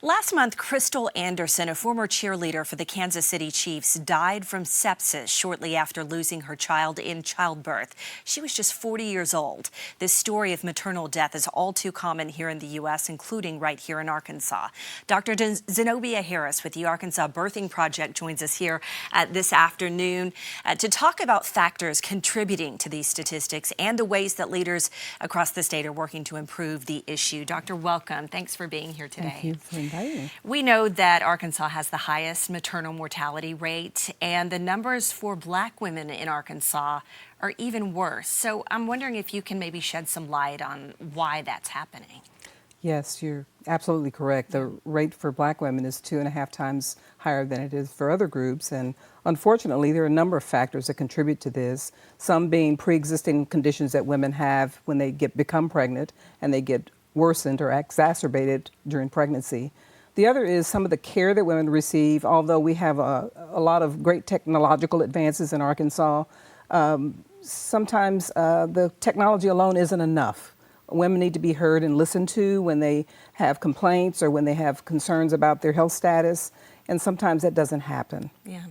Last month, Crystal Anderson, a former cheerleader for the Kansas City Chiefs, died from sepsis shortly after losing her child in childbirth. She was just 40 years old. This story of maternal death is all too common here in the U.S., including right here in Arkansas. Dr. Zenobia Harris with the Arkansas Birthing Project joins us here this afternoon to talk about factors contributing to these statistics and the ways that leaders across the state are working to improve the issue. Doctor, welcome. Thanks for being here today. Thank you for inviting me. We know that Arkansas has the highest maternal mortality rate, and the numbers for Black women in Arkansas are even worse. So I'm wondering if you can maybe shed some light on why that's happening. Yes, you're absolutely correct. The rate for Black women is 2.5 times higher than it is for other groups. And unfortunately, there are a number of factors that contribute to this, some being pre-existing conditions that women have when they become pregnant and they get worsened or exacerbated during pregnancy. The other is some of the care that women receive. Although we have a lot of great technological advances in Arkansas, sometimes the technology alone isn't enough. Women need to be heard and listened to when they have complaints or when they have concerns about their health status, and sometimes that doesn't happen. Yeah.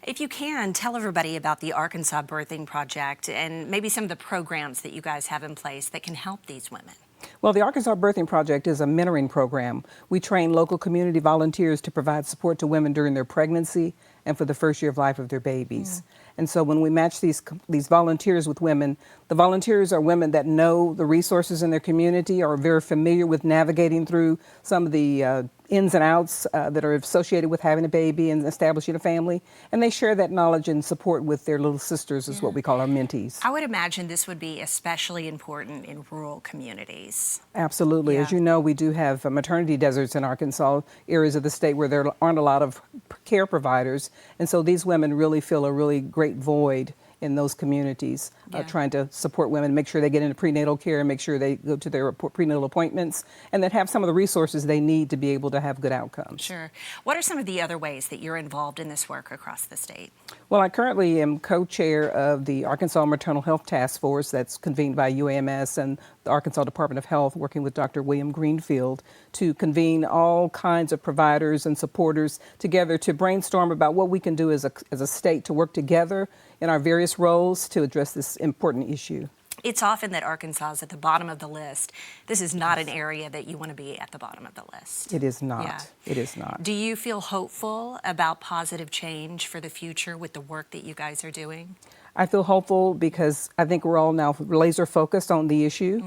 If you can, tell everybody about the Arkansas Birthing Project and maybe some of the programs that you guys have in place that can help these women. Well, the Arkansas Birthing Project is a mentoring program. We train local community volunteers to provide support to women during their pregnancy and for the first year of life of their babies. And so when we match these volunteers with women, the volunteers are women that know the resources in their community, are very familiar with navigating through some of the ins and outs that are associated with having a baby and establishing a family. And they share that knowledge and support with their little sisters, is what we call our mentees. I would imagine this would be especially important in rural communities. Absolutely. As you know, we do have maternity deserts in Arkansas, areas of the state where there aren't a lot of care providers. And so these women really feel a really great void in those communities, trying to support women, make sure they get into prenatal care, make sure they go to their prenatal appointments, and that have some of the resources they need to be able to have good outcomes. Sure. What are some of the other ways that you're involved in this work across the state? Well, I currently am co-chair of the Arkansas Maternal Health Task Force that's convened by UAMS and the Arkansas Department of Health, working with Dr. William Greenfield to convene all kinds of providers and supporters together to brainstorm about what we can do as a state to work together in our various roles to address this important issue. It's often that Arkansas is at the bottom of the list. This is not an area that you want to be at the bottom of the list. It is not. It is not. Do you feel hopeful about positive change for the future with the work that you guys are doing? I feel hopeful because I think we're all now laser focused on the issue.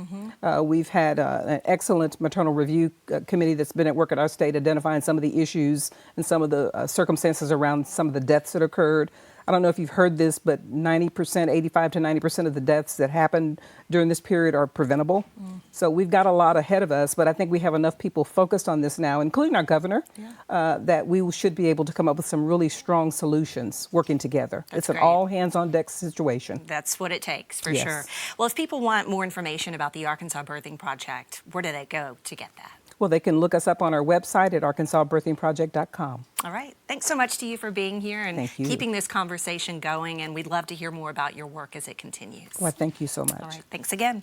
We've had an excellent maternal review committee that's been at work at our state identifying some of the issues and some of the circumstances around some of the deaths that occurred. I don't know if you've heard this, but 90%, 85 to 90% of the deaths that happened during this period are preventable. So we've got a lot ahead of us, but I think we have enough people focused on this now, including our governor, that we should be able to come up with some really strong solutions working together. It's an all hands on deck situation. That's what it takes, for sure. Well, if people want more information about the Arkansas Birthing Project, where do they go to get that? Well, they can look us up on our website at arkansasbirthingproject.com. All right. Thanks so much to you for being here and keeping this conversation going. And we'd love to hear more about your work as it continues. Well, thank you so much. All right. Thanks again.